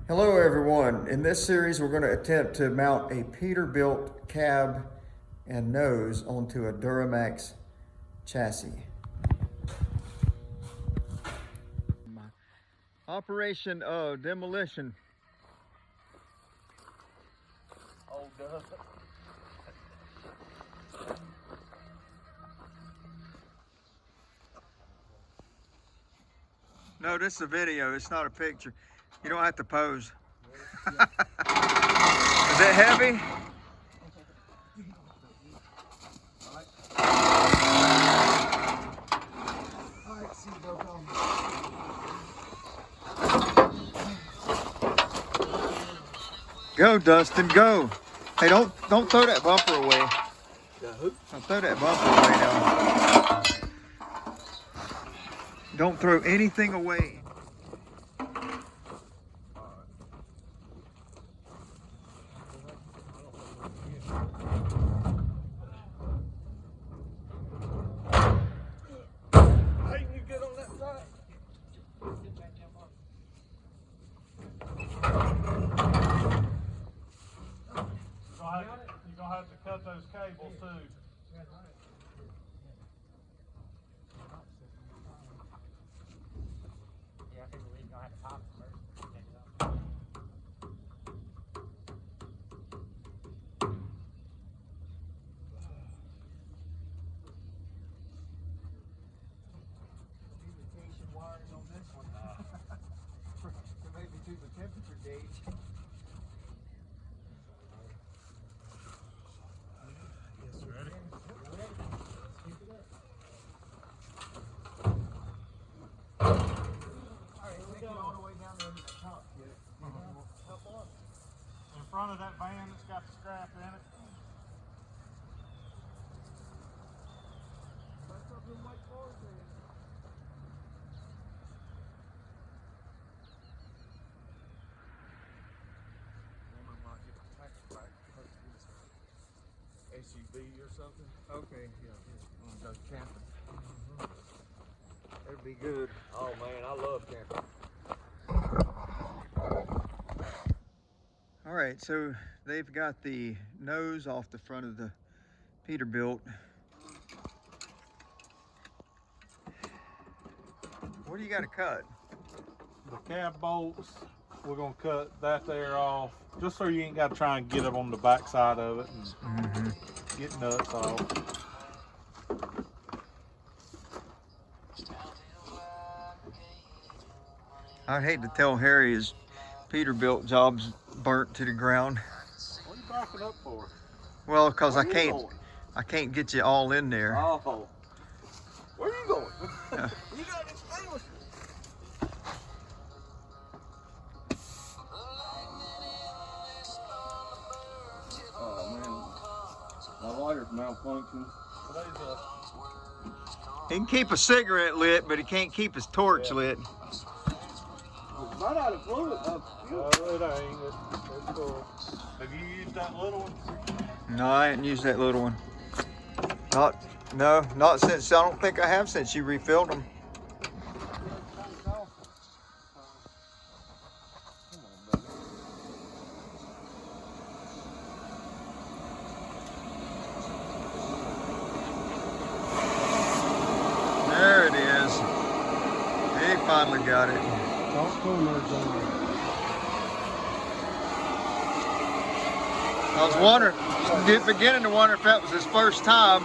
Hello everyone. In this series we're going to attempt to mount a Peterbilt cab and nose onto a Duramax chassis. Operation of demolition. Oh, duh. No, this is a video, it's not a picture. You don't have to pose. Is it heavy? Go, Dustin, go. Hey, don't throw that bumper away. Don't throw that bumper away now. Don't throw anything away. Hey, you get on that side? You're gonna have to cut those cables too. Yeah, I think we're gonna have to pop it first. Lubrication wires on this one. To maybe do the temperature gauge. Yes, ready? Alright, let's go all the way down to the top. In front of that van that's got the scrap in it. SUV or something. Okay, yeah. Go camping. That'd be good. Oh man, I love camping. All right, so they've got the nose off the front of the Peterbilt. What do you got to cut? The cab bolts, we're gonna cut that there off, just so you ain't got to try and get up on the back side of it and get nuts off. I'd hate to tell Harry his Peterbilt job's burnt to the ground. What are you backing up for? Well, because Where you I can't get you all in there. Oh. Where are you going? Yeah. You got this thing with Oh man, my lighter's malfunctioning. He can keep a cigarette lit, but he can't keep his torch lit. Might out of fluid. Oh, it ain't. It's cool. Have you used that little one? No, I ain't used that little one. Not since, I don't think I have since you refilled them. There it is. He finally got it. Don't pull nerds on. I was wondering, beginning to wonder if that was his first time.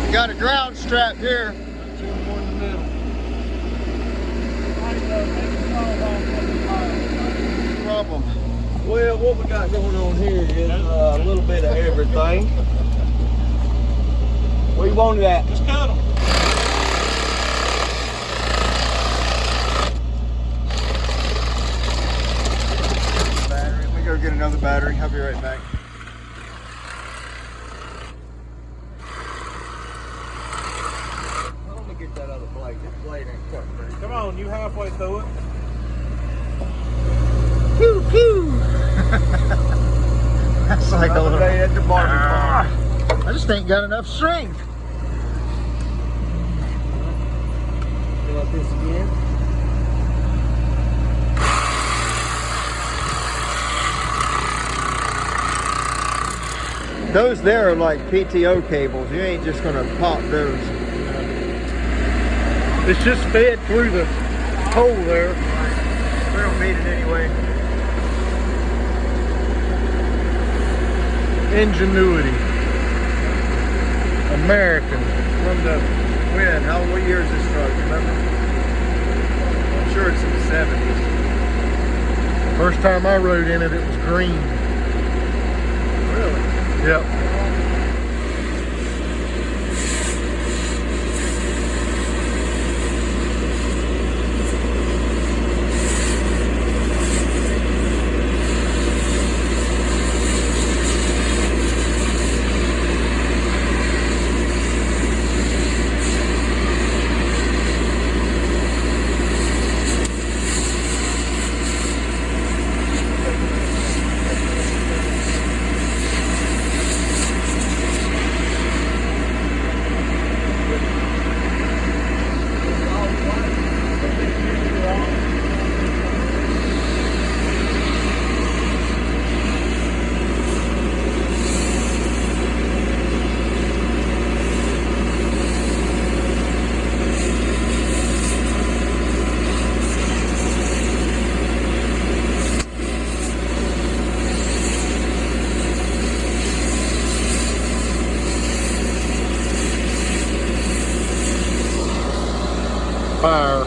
We got a ground strap here. Two more in the middle. Problem. Well, what we got going on here is a little bit of everything. Where you want it at? Just cut them. Battery. Let me go get another battery. I'll be right back. Well, let me get that other blade. This blade ain't cut very good. Come on, you halfway through it. Pew pew. That's like a Another little. day at the Barbie farm. I just ain't got enough strength. Fill up this again. Those there are like PTO cables. You ain't just gonna pop those. It's just fed through the hole there. We don't need it anyway. Ingenuity. American. From the when? What year is this truck? Remember? I'm sure it's in the 70s. First time I rode in it, it was green. Really? Yep. Fire.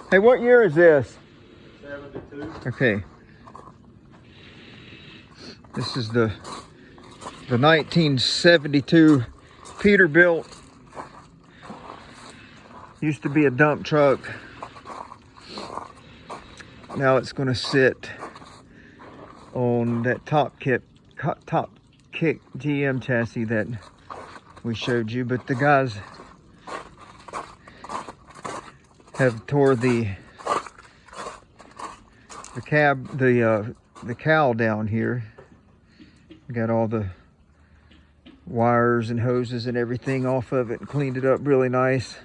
Hey, what year is this? 72. Okay. This is the 1972 Peterbilt. Used to be a dump truck. Now it's going to sit on that top kick GM chassis that we showed you, but the guys have tore the cowl down here. We got all the wires and hoses and everything off of it and cleaned it up really nice.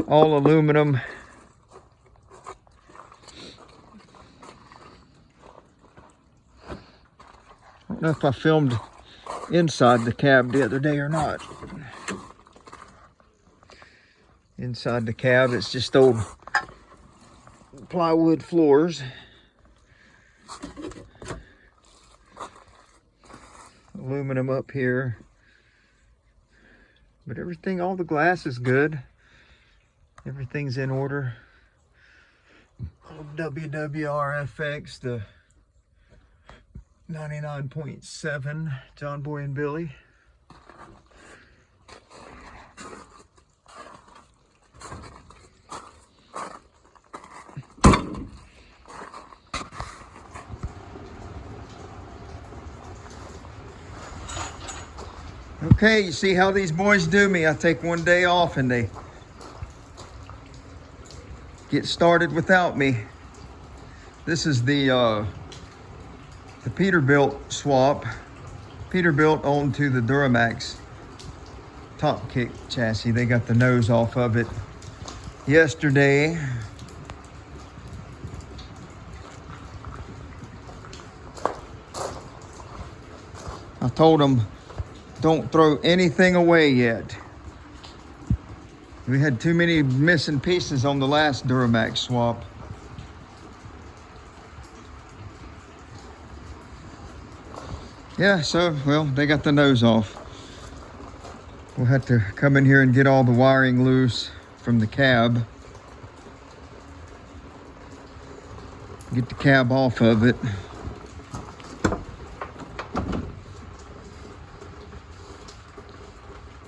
All aluminum. I don't know if I filmed inside the cab the other day or not. Inside the cab, it's just old plywood floors. aluminum up here. But everything, all the glass is good. Everything's in order. WWRFX, the 99.7 John Boy and Billy. Okay, you see how these boys do me. I take one day off and they get started without me. This is the Peterbilt swap. Peterbilt onto the Duramax top kick chassis. They got the nose off of it yesterday. I told them, don't throw anything away yet. We had too many missing pieces on the last Duramax swap. Yeah, so, well, they got the nose off. We'll have to come in here and get all the wiring loose from the cab. Get the cab off of it.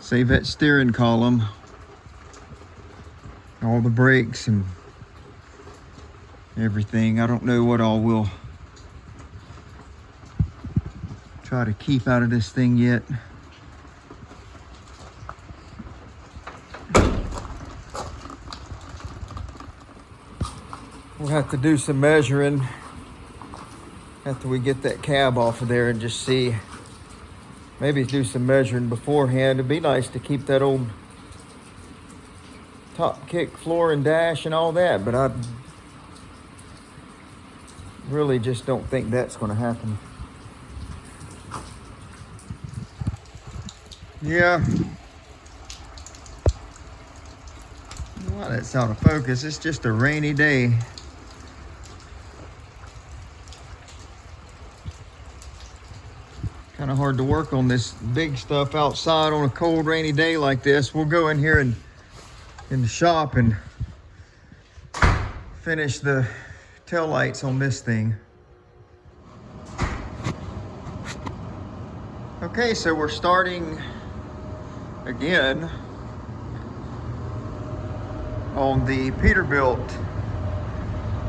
Save that steering column. All the brakes and everything. I don't know what all we'll try to keep out of this thing yet. We'll have to do some measuring after we get that cab off of there and just see. Maybe do some measuring beforehand. It'd be nice to keep that old top kick, floor and dash and all that, but I really just don't think that's going to happen. Yeah. Well, that's out of focus. It's just a rainy day. Kind of hard to work on this big stuff outside on a cold, rainy day like this. We'll go in here and in the shop and finish the tail lights on this thing. Okay, so we're starting again on the Peterbilt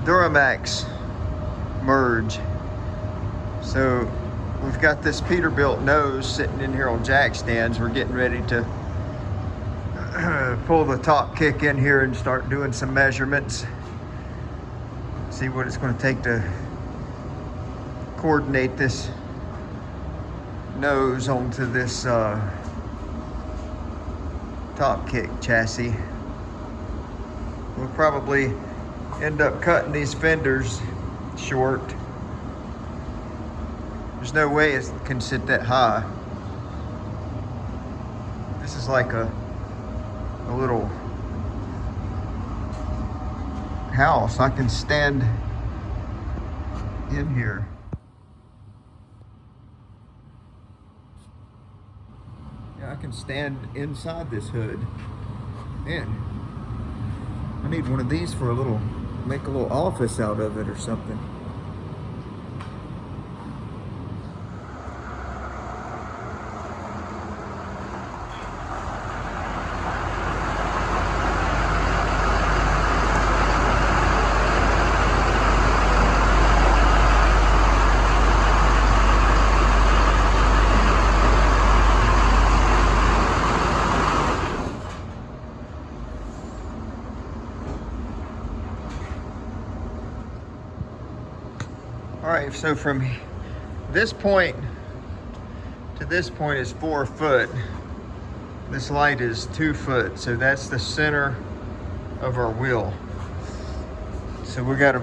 Duramax merge. So we've got this Peterbilt nose sitting in here on jack stands. We're getting ready to pull the top kick in here and start doing some measurements. See what it's going to take to coordinate this nose onto this top kick chassis. We'll probably end up cutting these fenders short. There's no way it can sit that high. This is like a little house. I can stand in here. Yeah, I can stand inside this hood. Man, I need one of these for make a little office out of it or something. All right, so from this point to this point is 4 foot. This light is 2 foot, so that's the center of our wheel. So we got to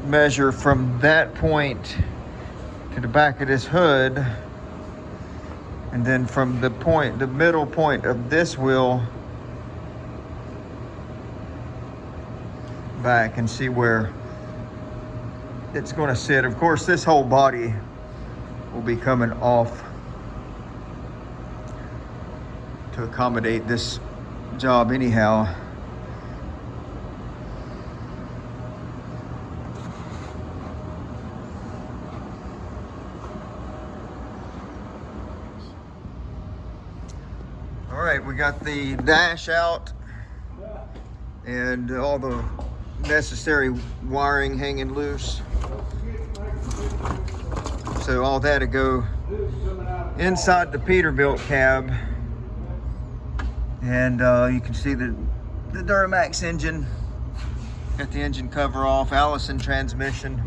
measure from that point to the back of this hood, and then from the middle point of this wheel back and see where it's going to sit. Of course, this whole body will be coming off to accommodate this job anyhow. All right, we got the dash out and all the necessary wiring hanging loose. So all that to go inside the Peterbilt cab. And you can see the Duramax engine. Got the engine cover off, Allison transmission.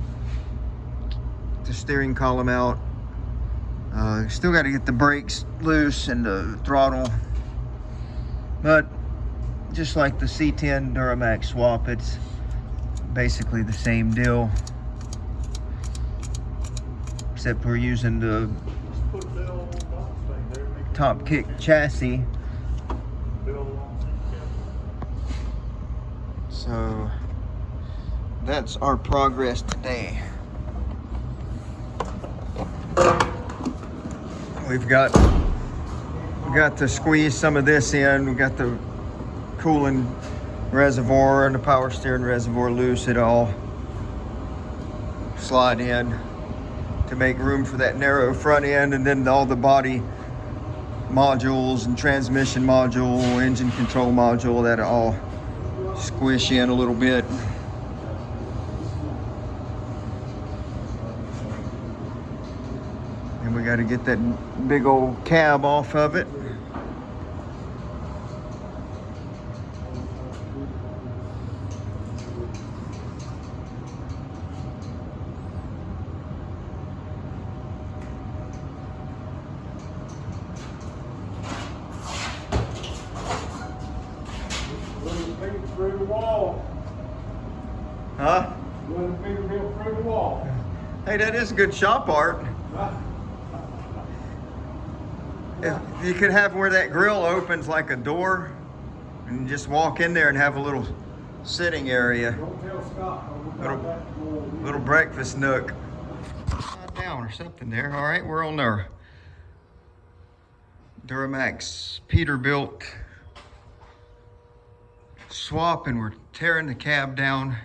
The steering column out. Still got to get the brakes loose and the throttle. But just like the C10 Duramax swap, it's basically the same deal. Except we're using the top kick chassis. So that's our progress today. We've got to squeeze some of this in. We got the cooling reservoir and the power steering reservoir loose. It all slide in to make room for that narrow front end, and then all the body modules and transmission module, engine control module, that all squish in a little bit. And we got to get that big old cab off of it. Through the wall. Huh? Running Peterbilt through the wall. Hey, that is good shop art. If you could have where that grill opens like a door and just walk in there and have a little sitting area. Don't tell Scott. Little breakfast nook. Down or something there. All right, we're on our Duramax Peterbilt swap, and we're tearing the cab down.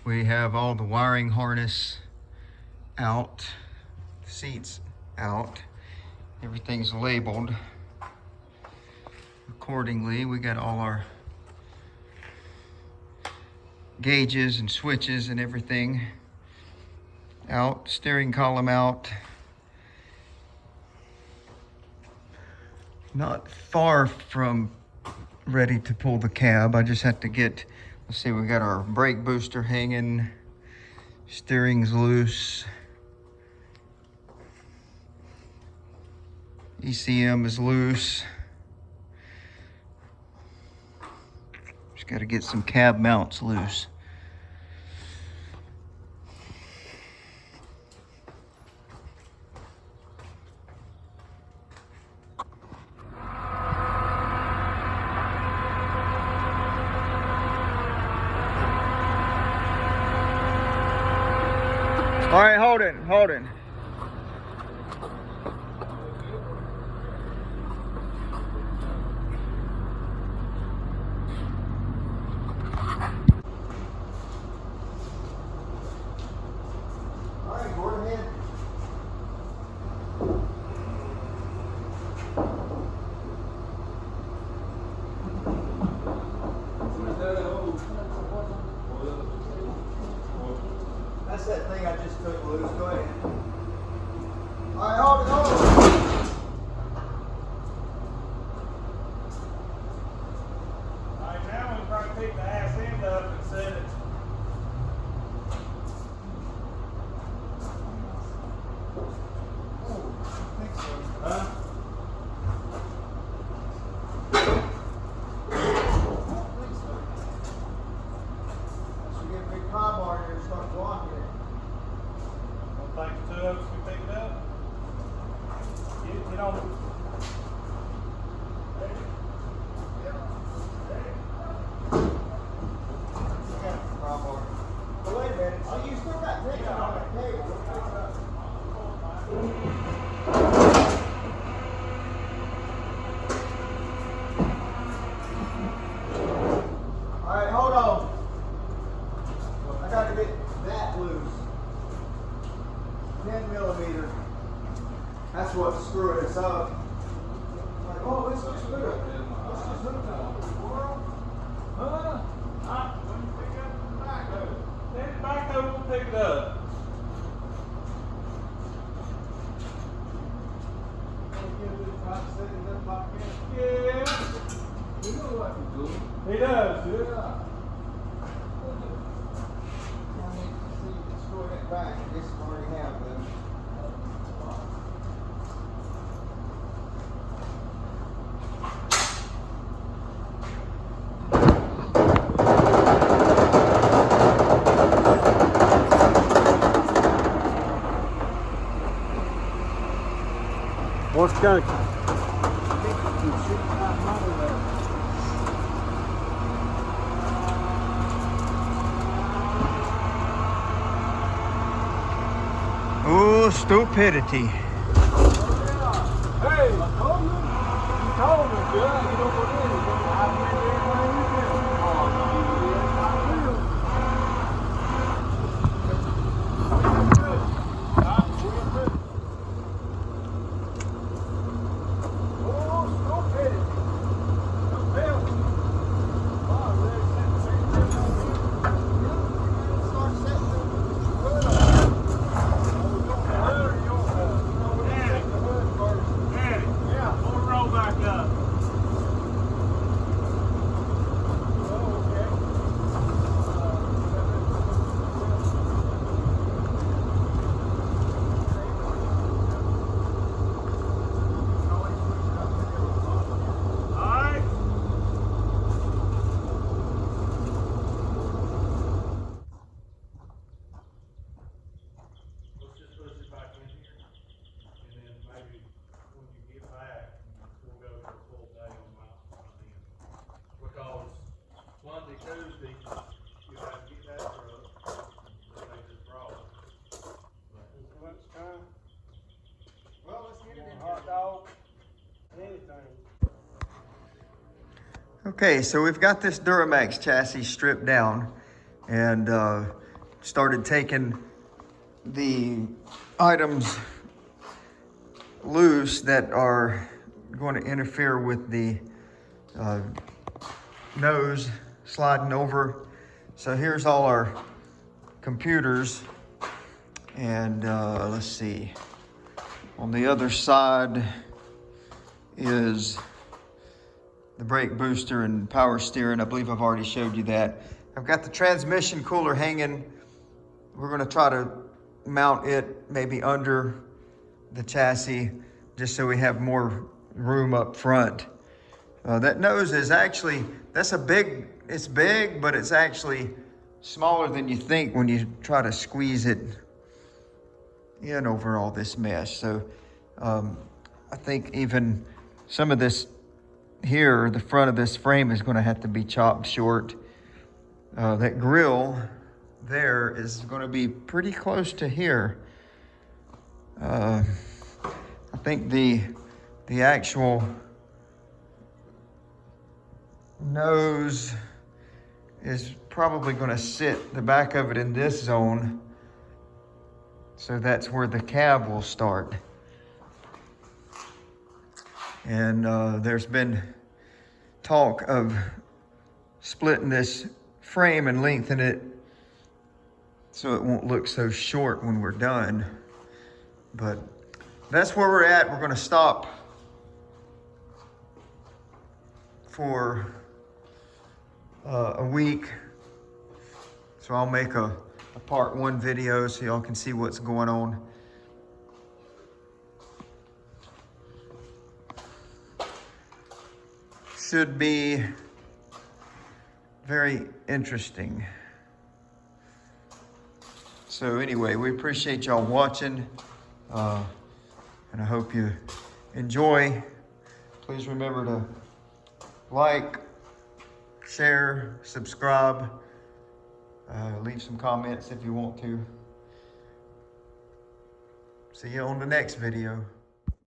We have all the wiring harness out, seats out, everything's labeled accordingly. We got all our gauges and switches and everything out, steering column out. Not far from ready to pull the cab. I just have to get, let's see, we got our brake booster hanging, steering's loose, ECM is loose. Just got to get some cab mounts loose. All right, hold it. All right, go ahead. That's that thing I just took loose. Go ahead. All right, hold it. Alright, now we're trying to pick the ass end up and set it. Huh? You get a big car bar here and start blocking it. Don't think the two of us can pick it up. Get on. But wait a minute. Oh, you still got tension on that cable. That's what's screwing us up. Like, oh, this looks good. Let's just hook that up. Huh? When you pick up the backhoe. Then the backhoe will pick it up. Yeah. You know what to do. He does, yeah. I need to see you can screw it back. I guess I already have them. What's going Oh, stupidity. Hey, I told you. You told me, girl. You know what it is. I've been there when you did. Oh, no, yes, I will. Oh, stupidity. Don't tell me. Oh, they sent the same thing on me. Yeah, start setting the hood up. Back up. Monday, Tuesday, you have to get that truck, and they just brought it. Lunchtime, Well, let's get it in hot dog, anything. Okay, so we've got this Duramax chassis stripped down and started taking the items loose that are going to interfere with the nose sliding over. So here's all our computers, and let's see, on the other side is the brake booster and power steering. I believe I've already showed you that. I've got the transmission cooler hanging. We're going to try to mount it maybe under the chassis just so we have more room up front. That nose is actually, it's big, but it's actually smaller than you think when you try to squeeze it in over all this mess. So I think even some of this here, the front of this frame is going to have to be chopped short. That grill there is going to be pretty close to here. I think the actual nose is probably going to sit the back of it in this zone. So that's where the cab will start. And there's been talk of splitting this frame and lengthen it so it won't look so short when we're done. But that's where we're at. We're going to stop for a week. So I'll make a part 1 video so y'all can see what's going on. Should be very interesting. So anyway, we appreciate y'all watching, and I hope you enjoy. Please remember to like, share, subscribe, leave some comments if you want to. See you on the next video.